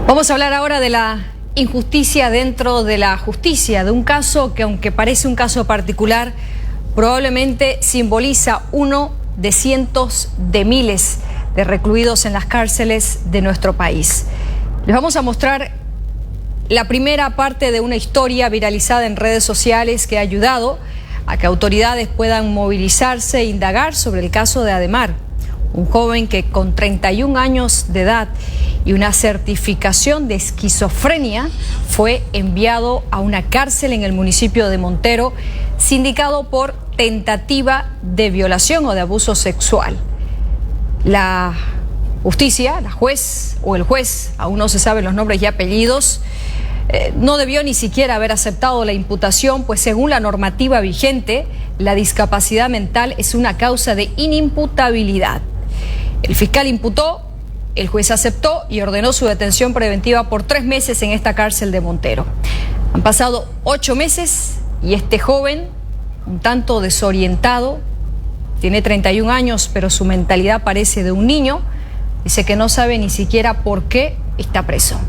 Vamos a hablar ahora de la injusticia dentro de la justicia, de un caso que, aunque parece un caso particular, probablemente simboliza uno de cientos de miles de recluidos en las cárceles de nuestro país. Les vamos a mostrar la primera parte de una historia viralizada en redes sociales que ha ayudado a que autoridades puedan movilizarse e indagar sobre el caso de Ademar, un joven que con 31 años de edad y una certificación de esquizofrenia fue enviado a una cárcel en el municipio de Montero, sindicado por tentativa de violación o de abuso sexual. La justicia, la juez o el juez, aún no se saben los nombres y apellidos, no debió ni siquiera haber aceptado la imputación, pues según la normativa vigente, la discapacidad mental es una causa de inimputabilidad. El fiscal imputó, el juez aceptó y ordenó su detención preventiva por 3 meses en esta cárcel de Montero. Han pasado 8 meses y este joven, un tanto desorientado, tiene 31 años, pero su mentalidad parece de un niño, dice que no sabe ni siquiera por qué está preso.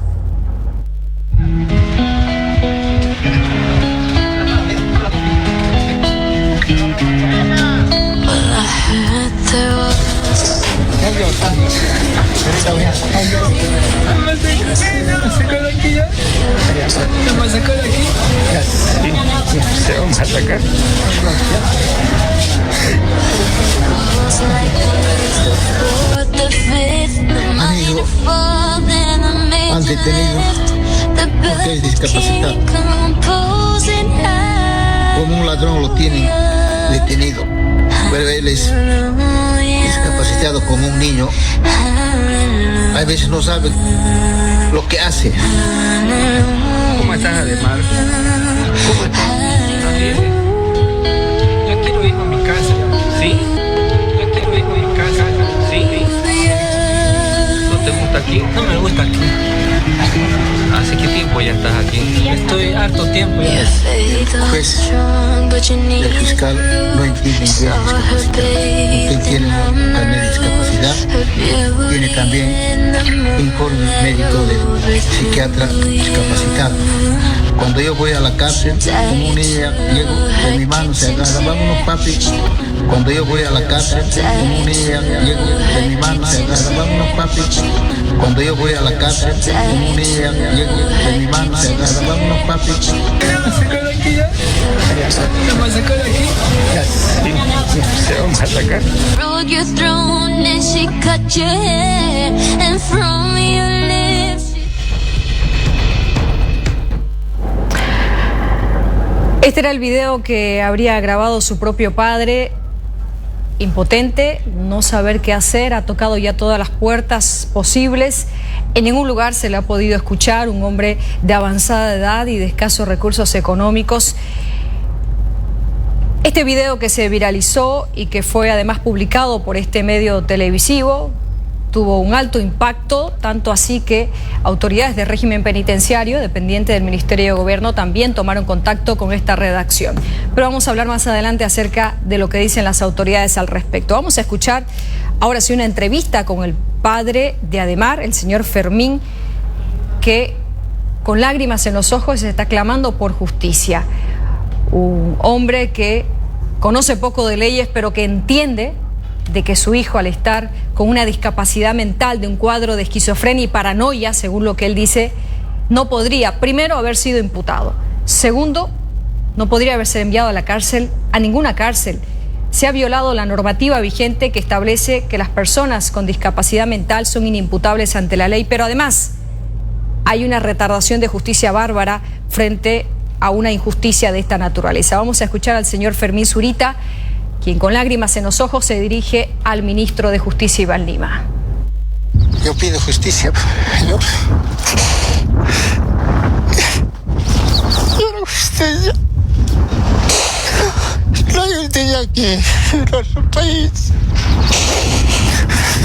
Se vamos a sacar. Amigo, han detenido porque es discapacitado. Como un ladrón lo tienen detenido, pero él es discapacitado como un niño. A veces no sabe lo que hace. ¿Cómo estás, Ademar? ¿Cómo estás? ¿Bien? Yo quiero irme a mi casa. ¿Sí? Yo quiero irme a mi casa. ¿Sí? ¿No te gusta aquí? No me gusta aquí. ¿Hace qué tiempo ya estás aquí? Estoy harto tiempo ya. El juez y el fiscal no entienden que es discapacitado. Usted tiene un carnet de discapacidad, tiene también informe médico de psiquiatra discapacitado. Cuando yo voy a la cárcel, como un niño, llego de mi mano, se agarra, vámonos papi. Cuando yo voy a la cárcel, como un niño, llego de mi mano, se agarra, vámonos papi. Cuando yo voy a la cárcel, como un niño, llego de mi mano, se agarra, vámonos papi. ¿Me sacó de aquí ya? ¿Me sacó de aquí? Sí, se vamos a sacar. Broke your throne and she cut your hair, and from your lips. Este era el video que habría grabado su propio padre, impotente, no saber qué hacer, ha tocado ya todas las puertas posibles. En ningún lugar se le ha podido escuchar, un hombre de avanzada edad y de escasos recursos económicos. Este video que se viralizó y que fue además publicado por este medio televisivo tuvo un alto impacto, tanto así que autoridades del régimen penitenciario, dependientes del Ministerio de Gobierno, también tomaron contacto con esta redacción. Pero vamos a hablar más adelante acerca de lo que dicen las autoridades al respecto. Vamos a escuchar ahora sí una entrevista con el padre de Ademar, el señor Fermín, que con lágrimas en los ojos está clamando por justicia. Un hombre que conoce poco de leyes, pero que entiende de que su hijo, al estar con una discapacidad mental, de un cuadro de esquizofrenia y paranoia, según lo que él dice, no podría, primero, haber sido imputado. Segundo, no podría haberse enviado a la cárcel, a ninguna cárcel. Se ha violado la normativa vigente que establece que las personas con discapacidad mental son inimputables ante la ley, pero además hay una retardación de justicia bárbara frente a una injusticia de esta naturaleza. Vamos a escuchar al señor Fermín Zurita, quien con lágrimas en los ojos se dirige al ministro de Justicia, Iván Lima. Yo pido justicia, señor. Yo no justicia. No hay justicia aquí en nuestro país.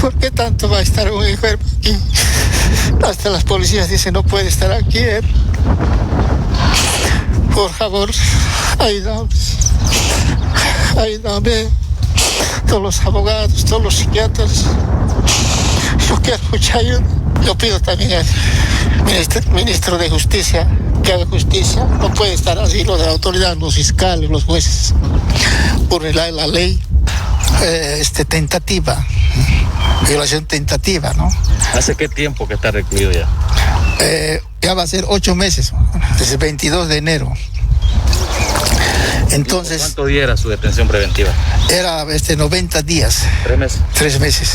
¿Por qué tanto va a estar un enfermo aquí? Hasta las policías dicen no puede estar aquí. Por favor, ayúdame. Ayúdame. Todos los abogados, todos los psiquiatras. Yo quiero mucha ayuda. Yo pido también al ministro de Justicia que haga justicia. No puede estar así lo de la autoridad, los fiscales, los jueces, por la ley tentativa, violación tentativa, ¿no? ¿Hace qué tiempo que está recluido ya? Ya va a ser 8 meses, desde el 22 de enero. Entonces, ¿cuánto día era su detención preventiva? Era 90 días. 3 meses. 3 meses.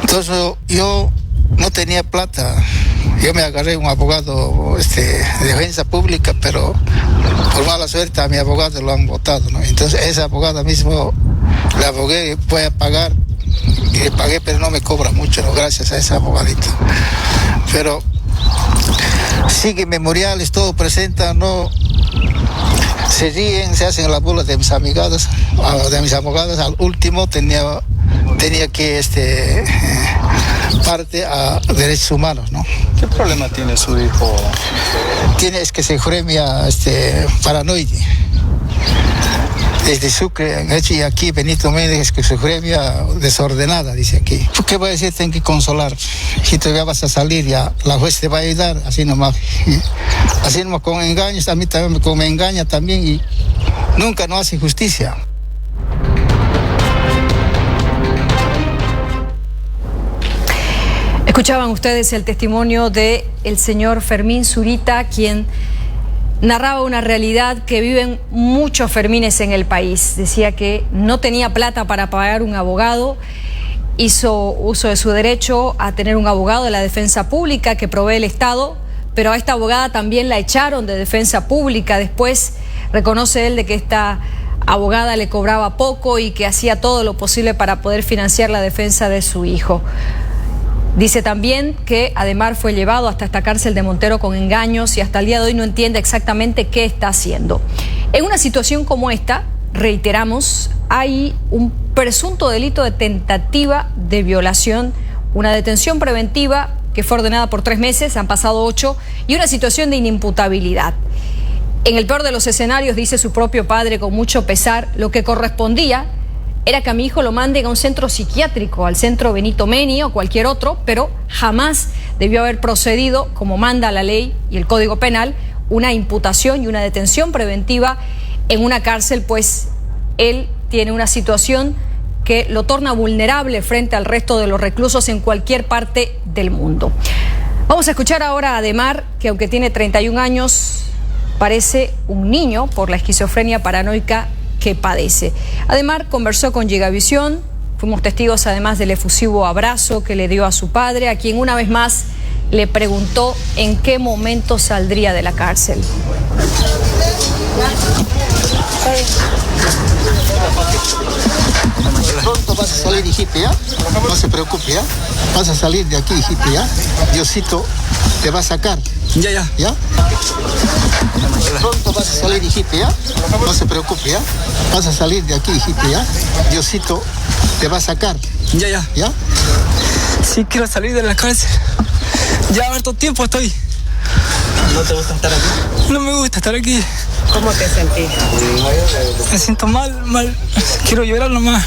Entonces yo no tenía plata. Yo me agarré un abogado de defensa pública, pero por mala suerte a mi abogado lo han votado, ¿no? Entonces ese abogado mismo le abogué, voy a pagar, y le pagué, pero no me cobra mucho, ¿no? Gracias a ese abogadito. Pero sigue memoriales, todo presenta, no se ríen, se hacen las burlas de mis abogados. Al último tenía que parte a derechos humanos, ¿no? ¿Qué problema tiene su hijo? Tiene esquizofrenia paranoide. Desde Sucre, y aquí Benito Méndez, esquizofrenia desordenada, dice aquí. ¿Qué voy a decir? Tengo que consolar. Si todavía vas a salir, ya la juez te va a ayudar, así nomás. Así nomás con engaños, a mí también me engaña también y nunca no hace justicia. Escuchaban ustedes el testimonio del señor Fermín Zurita, quien narraba una realidad que viven muchos Fermines en el país. Decía que no tenía plata para pagar un abogado, hizo uso de su derecho a tener un abogado de la defensa pública que provee el Estado, pero a esta abogada también la echaron de defensa pública. Después reconoce él de que esta abogada le cobraba poco y que hacía todo lo posible para poder financiar la defensa de su hijo. Dice también que Ademar fue llevado hasta esta cárcel de Montero con engaños y hasta el día de hoy no entiende exactamente qué está haciendo. En una situación como esta, reiteramos, hay un presunto delito de tentativa de violación, una detención preventiva que fue ordenada por 3 meses, han pasado 8, y una situación de inimputabilidad. En el peor de los escenarios, dice su propio padre con mucho pesar, lo que correspondía era que a mi hijo lo manden a un centro psiquiátrico, al centro Benito Meni o cualquier otro, pero jamás debió haber procedido, como manda la ley y el Código Penal, una imputación y una detención preventiva en una cárcel, pues él tiene una situación que lo torna vulnerable frente al resto de los reclusos en cualquier parte del mundo. Vamos a escuchar ahora a Ademar, que aunque tiene 31 años, parece un niño por la esquizofrenia paranoica que padece. Ademar conversó con Llegavisión, fuimos testigos además del efusivo abrazo que le dio a su padre, a quien una vez más le preguntó en qué momento saldría de la cárcel. Pronto vas a salir, hijito, ¿ya? No se preocupe, ¿ya? Vas a salir de aquí, hijito, ¿ya? Diosito te va a sacar. Ya. ¿Ya? Pronto vas a salir, hijito, ¿ya? No se preocupe, ¿ya? Vas a salir de aquí, hijito, ¿ya? Diosito te va a sacar. Ya. ¿Ya? Sí, quiero salir de la cárcel. Ya harto tiempo estoy. ¿No te gusta estar aquí? No me gusta estar aquí. ¿Cómo te sentís? Me siento mal. Quiero llorar nomás.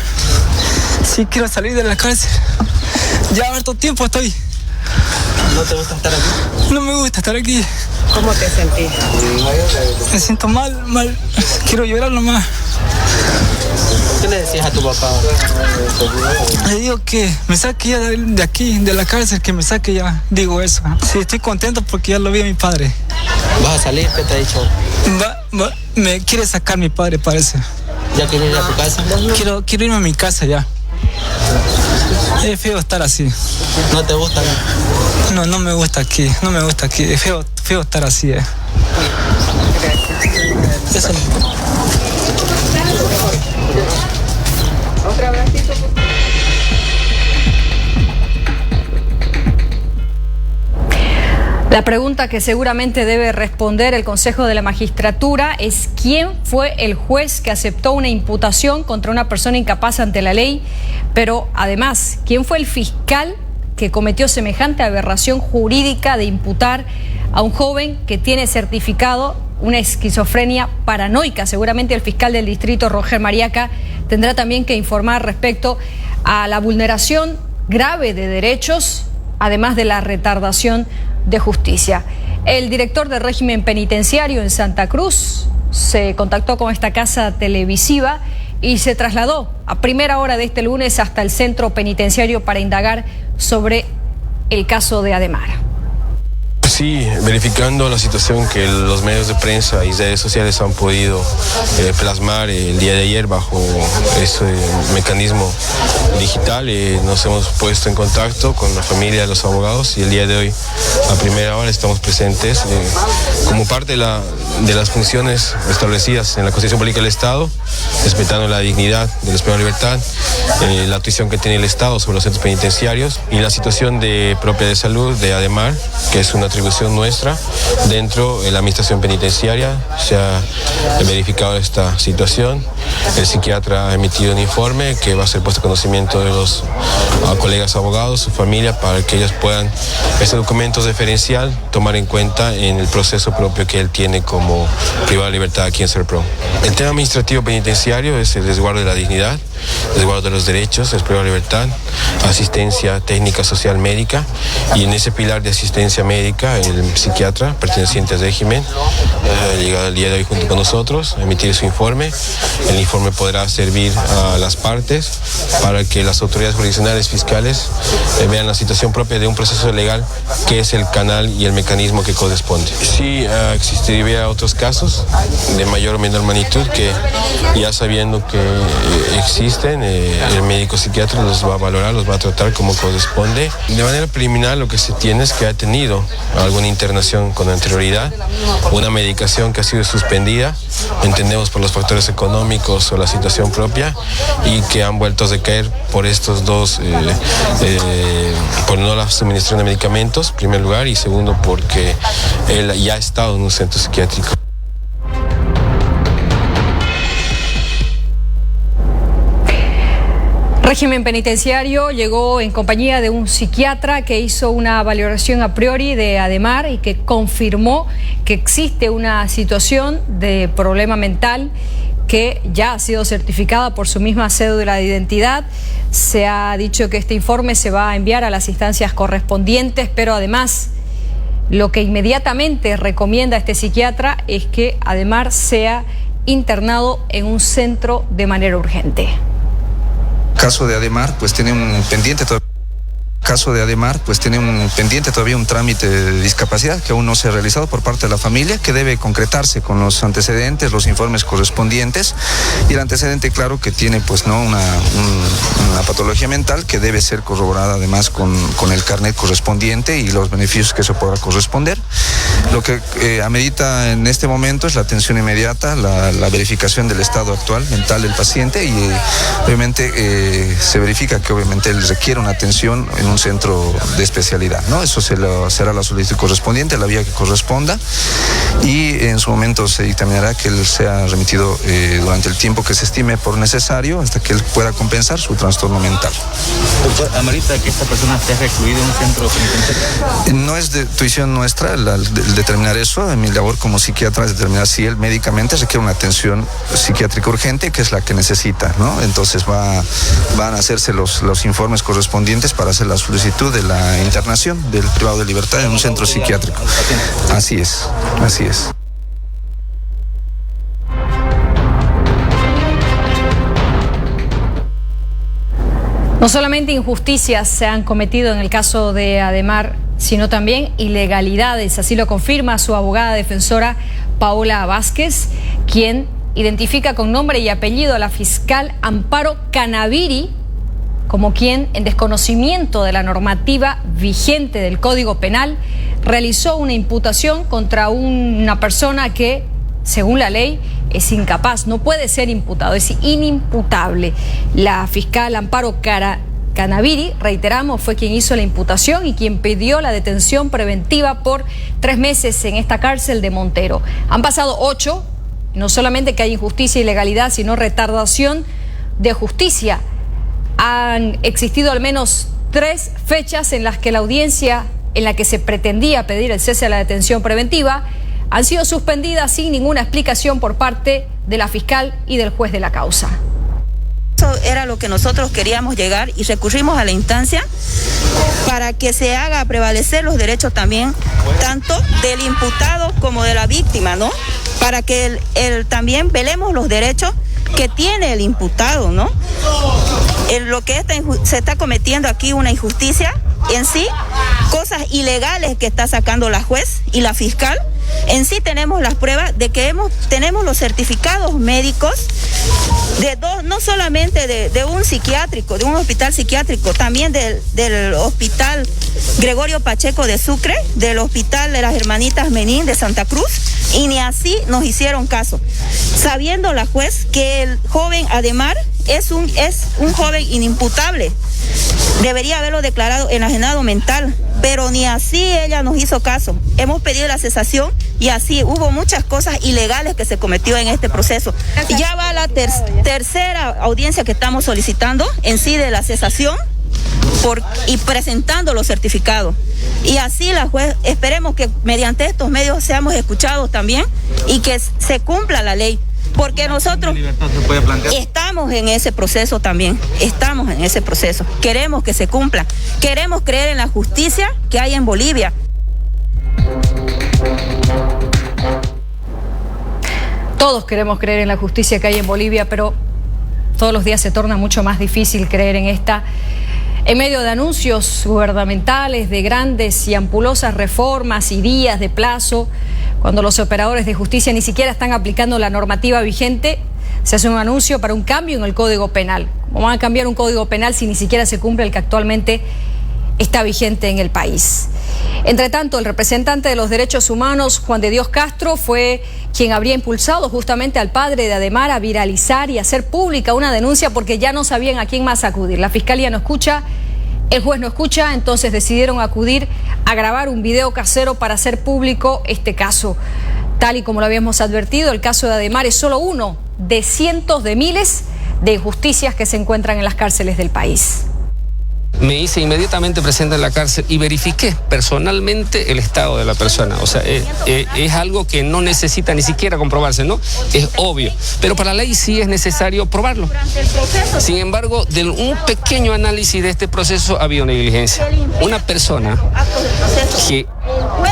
Sí, quiero salir de la cárcel. Ya harto tiempo estoy. ¿No te gusta estar aquí? No me gusta estar aquí. ¿Cómo te sentís? Me siento mal. Quiero llorar nomás. ¿Qué le decías a tu papá? Le digo que me saque ya de aquí, de la cárcel, que me saque ya. Digo eso. Sí, estoy contento porque ya lo vi a mi padre. ¿Vas a salir? ¿Qué te ha dicho? Me quiere sacar mi padre, parece. ¿Ya quieres ir a tu casa? Quiero irme a mi casa ya. Es feo estar así. ¿No te gusta? No me gusta aquí. No me gusta aquí. Es feo estar así. Eso. Otro abracito. La pregunta que seguramente debe responder el Consejo de la Magistratura es quién fue el juez que aceptó una imputación contra una persona incapaz ante la ley, pero además, quién fue el fiscal que cometió semejante aberración jurídica de imputar a un joven que tiene certificado una esquizofrenia paranoica. Seguramente el fiscal del distrito, Roger Mariaca, tendrá también que informar respecto a la vulneración grave de derechos además de la retardación de justicia. El director del régimen penitenciario en Santa Cruz se contactó con esta casa televisiva y se trasladó a primera hora de este lunes hasta el centro penitenciario para indagar sobre el caso de Ademar. Sí, verificando la situación que los medios de prensa y redes sociales han podido plasmar el día de ayer bajo ese mecanismo digital, nos hemos puesto en contacto con la familia de los abogados y el día de hoy a primera hora estamos presentes como parte de las funciones establecidas en la Constitución Política del Estado, respetando la dignidad de los privados de libertad, la atribución que tiene el Estado sobre los centros penitenciarios y la situación propia de salud de Ademar, que es una atribución nuestra dentro de la administración penitenciaria. Se ha verificado esta situación. El psiquiatra ha emitido un informe que va a ser puesto a conocimiento de los colegas abogados, su familia, para que ellos puedan ese documento referencial tomar en cuenta en el proceso propio que él tiene como privado de libertad aquí en Serpro. El tema administrativo penitenciario es el resguardo de la dignidad, el resguardo de los derechos, el privado de libertad, asistencia técnica, social, médica, y en ese pilar de asistencia médica el psiquiatra perteneciente al régimen ha llegado el día de hoy junto con nosotros a emitir su informe. El informe podrá servir a las partes para que las autoridades jurisdiccionales fiscales vean la situación propia de un proceso legal, que es el canal y el mecanismo que corresponde. Sí, existiría otros casos de mayor o menor magnitud que, ya sabiendo que existen, el médico psiquiatra los va a valorar, los va a tratar como corresponde. De manera preliminar, lo que se tiene es que ha tenido alguna internación con anterioridad, una medicación que ha sido suspendida, entendemos por los factores económicos o la situación propia, y que han vuelto a recaer por estos dos, por no la suministración de medicamentos, en primer lugar, y segundo porque él ya ha estado en un centro psiquiátrico. Régimen penitenciario llegó en compañía de un psiquiatra que hizo una valoración a priori de Ademar y que confirmó que existe una situación de problema mental que ya ha sido certificada por su misma cédula de identidad. Se ha dicho que este informe se va a enviar a las instancias correspondientes, pero además lo que inmediatamente recomienda este psiquiatra es que Ademar sea internado en un centro de manera urgente. El caso de Ademar pues tiene un pendiente todavía un trámite de discapacidad que aún no se ha realizado por parte de la familia, que debe concretarse con los antecedentes, los informes correspondientes, y el antecedente claro que tiene pues no una patología mental que debe ser corroborada además con el carnet correspondiente y los beneficios que eso pueda corresponder. Lo que amerita en este momento es la atención inmediata, la verificación del estado actual mental del paciente, y obviamente se verifica que obviamente él requiere una atención en un centro de especialidad, ¿no? Eso será la solicitud correspondiente, la vía que corresponda, y en su momento se dictaminará que él sea remitido durante el tiempo que se estime por necesario hasta que él pueda compensar su trastorno mental. Doctor, ¿amerita que esta persona esté recluida en un centro penitenciario? No es de tuición nuestra el determinar eso. Mi labor como psiquiatra es determinar si él médicamente requiere una atención psiquiátrica urgente, que es la que necesita, ¿no? Entonces van a hacerse los informes correspondientes para hacer la solicitud de la internación del privado de libertad en un centro psiquiátrico. Así es. No solamente injusticias se han cometido en el caso de Ademar, sino también ilegalidades, así lo confirma su abogada defensora Paola Vázquez, quien identifica con nombre y apellido a la fiscal Amparo Canaviri como quien, en desconocimiento de la normativa vigente del Código Penal, realizó una imputación contra una persona que, según la ley, es incapaz, no puede ser imputado, es inimputable. La fiscal Amparo Canaviri, reiteramos, fue quien hizo la imputación y quien pidió la detención preventiva por 3 meses en esta cárcel de Montero. Han pasado 8, no solamente que hay injusticia y ilegalidad, sino retardación de justicia. Han existido al menos 3 fechas en las que la audiencia en la que se pretendía pedir el cese de la detención preventiva han sido suspendidas sin ninguna explicación por parte de la fiscal y del juez de la causa. eso era lo que nosotros queríamos llegar y recurrimos a la instancia para que se haga prevalecer los derechos también, tanto del imputado como de la víctima, ¿no? Para que también velemos los derechos que tiene el imputado, ¿no? Lo que se está cometiendo aquí una injusticia en sí, cosas ilegales que está sacando la juez y la fiscal. En sí tenemos las pruebas de que tenemos los certificados médicos de dos, no solamente de un psiquiátrico, de un hospital psiquiátrico, también del hospital Gregorio Pacheco de Sucre, del hospital de las Hermanitas Menín de Santa Cruz, y ni así nos hicieron caso, sabiendo la juez que el joven Ademar es un joven inimputable. Debería haberlo declarado enajenado mental, pero ni así ella nos hizo caso. Hemos pedido la cesación y así hubo muchas cosas ilegales que se cometió en este proceso. Ya va la tercera audiencia que estamos solicitando en sí de la cesación y presentando los certificados. Y así la juez, esperemos que mediante estos medios seamos escuchados también y que se cumpla la ley. Porque nosotros estamos en ese proceso también, estamos en ese proceso. Queremos que se cumpla, queremos creer en la justicia que hay en Bolivia. Todos queremos creer en la justicia que hay en Bolivia, pero todos los días se torna mucho más difícil creer en esta. En medio de anuncios gubernamentales, de grandes y ampulosas reformas y días de plazo, cuando los operadores de justicia ni siquiera están aplicando la normativa vigente, se hace un anuncio para un cambio en el Código Penal. ¿Cómo van a cambiar un Código Penal si ni siquiera se cumple el que actualmente está vigente en el país? Entre tanto, el representante de los derechos humanos, Juan de Dios Castro, fue quien habría impulsado justamente al padre de Ademar a viralizar y hacer pública una denuncia porque ya no sabían a quién más acudir. La fiscalía no escucha, el juez no escucha, entonces decidieron acudir a grabar un video casero para hacer público este caso. Tal y como lo habíamos advertido, el caso de Ademar es solo uno de cientos de miles de injusticias que se encuentran en las cárceles del país. Me hice inmediatamente presente en la cárcel y verifiqué personalmente el estado de la persona. O sea, es algo que no necesita ni siquiera comprobarse, ¿no? Es obvio. Pero para la ley sí es necesario probarlo. Sin embargo, de un pequeño análisis de este proceso ha habido negligencia. Una persona que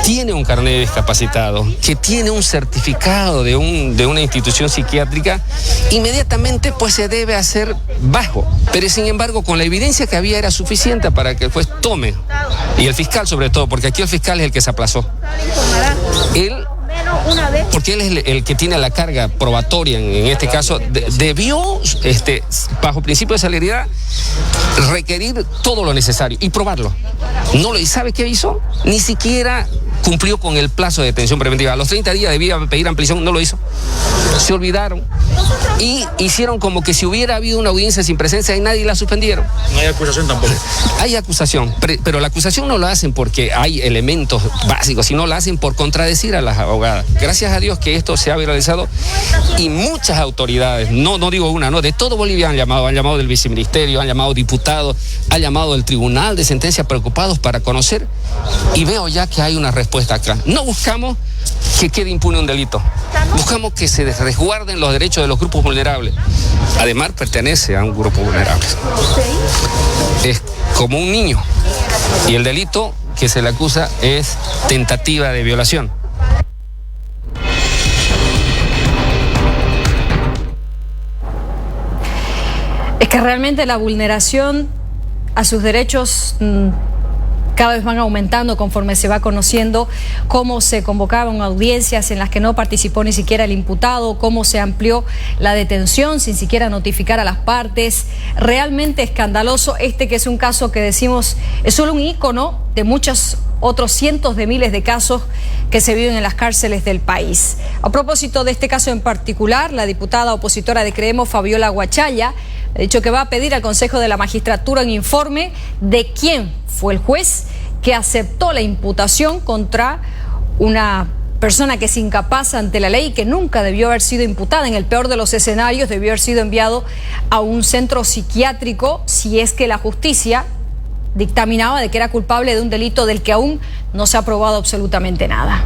tiene un carnet de discapacitado, que tiene un certificado de una institución psiquiátrica, inmediatamente pues se debe hacer bajo. Pero sin embargo, con la evidencia que había era suficiente para que el juez tome, y el fiscal sobre todo, porque aquí el fiscal es el que se aplazó. Porque él es el que tiene la carga probatoria en este caso, debió, bajo principio de celeridad, requerir todo lo necesario y probarlo. No lo, ¿y sabe qué hizo? Ni siquiera cumplió con el plazo de detención preventiva. A los 30 días debía pedir ampliación, no lo hizo. Se olvidaron y hicieron como que si hubiera habido una audiencia sin presencia y nadie la suspendieron. No hay acusación tampoco. Hay acusación, pero la acusación no la hacen porque hay elementos básicos, sino la hacen por contradecir a las abogadas. Gracias a Dios que esto se ha viralizado y muchas autoridades, no digo una, no, de todo Bolivia han llamado del viceministerio, han llamado diputados, han llamado del tribunal de sentencia preocupados para conocer, y veo ya que hay una respuesta acá. No buscamos que quede impune un delito, buscamos que se resguarden los derechos de los grupos vulnerables. Además pertenece a un grupo vulnerable, es como un niño, y el delito que se le acusa es tentativa de violación. Es que realmente la vulneración a sus derechos cada vez van aumentando conforme se va conociendo cómo se convocaban audiencias en las que no participó ni siquiera el imputado, cómo se amplió la detención sin siquiera notificar a las partes. Realmente escandaloso que es un caso que decimos es solo un ícono de muchos otros cientos de miles de casos que se viven en las cárceles del país. A propósito de este caso en particular, la diputada opositora de Creemos, Fabiola Huachaya, ha dicho que va a pedir al Consejo de la Magistratura un informe de quién fue el juez que aceptó la imputación contra una persona que es incapaz ante la ley y que nunca debió haber sido imputada. En el peor de los escenarios, debió haber sido enviado a un centro psiquiátrico si es que la justicia dictaminaba de que era culpable de un delito del que aún no se ha probado absolutamente nada.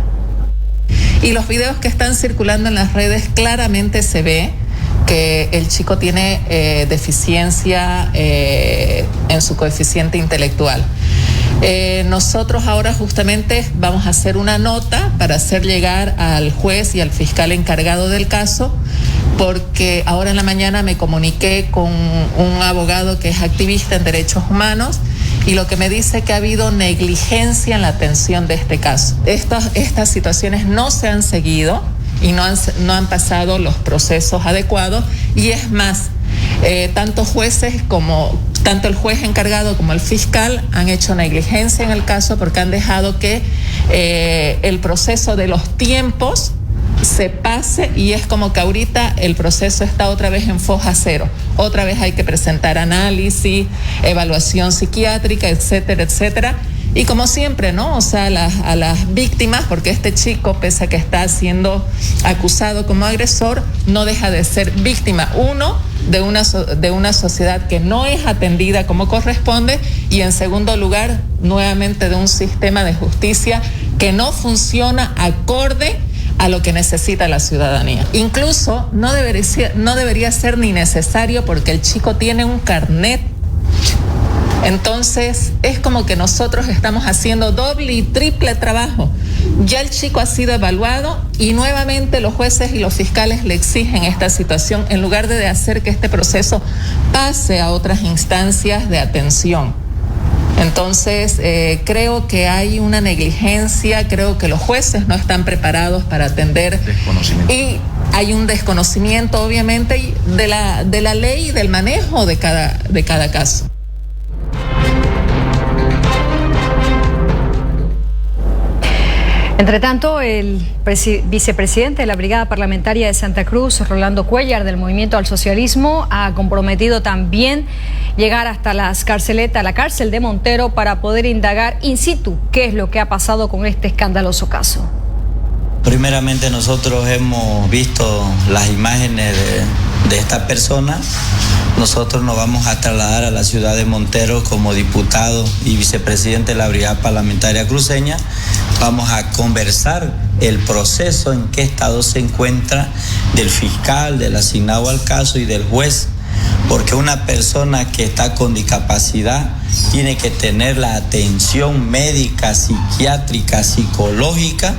Y los videos que están circulando en las redes claramente se ve que el chico tiene deficiencia en su coeficiente intelectual. Nosotros ahora justamente vamos a hacer una nota para hacer llegar al juez y al fiscal encargado del caso, porque ahora en la mañana me comuniqué con un abogado que es activista en derechos humanos y lo que me dice que ha habido negligencia en la atención de este caso. Estas situaciones no se han seguido y no han pasado los procesos adecuados, y es más, tanto el juez encargado como el fiscal han hecho negligencia en el caso, porque han dejado que el proceso de los tiempos se pase, y es como que ahorita el proceso está otra vez en foja cero. Otra vez hay que presentar análisis, evaluación psiquiátrica, etcétera, etcétera. Y como siempre, ¿no? O sea, a las víctimas, porque este chico, pese a que está siendo acusado como agresor, no deja de ser víctima, uno, de una sociedad que no es atendida como corresponde, y en segundo lugar, nuevamente, de un sistema de justicia que no funciona acorde a lo que necesita la ciudadanía. Incluso no debería ser ni necesario, porque el chico tiene un carnet. Entonces es como que nosotros estamos haciendo doble y triple trabajo. Ya el chico ha sido evaluado y nuevamente los jueces y los fiscales le exigen esta situación en lugar de hacer que este proceso pase a otras instancias de atención. Entonces creo que hay una negligencia, creo que los jueces no están preparados para atender, y hay un desconocimiento obviamente de la ley y del manejo de cada caso. Entre tanto, el vicepresidente de la Brigada Parlamentaria de Santa Cruz, Rolando Cuellar, del Movimiento al Socialismo, ha comprometido también llegar hasta la cárcel de Montero, para poder indagar in situ qué es lo que ha pasado con este escandaloso caso. Primeramente, nosotros hemos visto las imágenes de esta persona. Nosotros nos vamos a trasladar a la ciudad de Montero como diputado y vicepresidente de la Brigada Parlamentaria Cruceña. Vamos a conversar el proceso, en qué estado se encuentra, del fiscal, del asignado al caso y del juez, porque una persona que está con discapacidad tiene que tener la atención médica, psiquiátrica, psicológica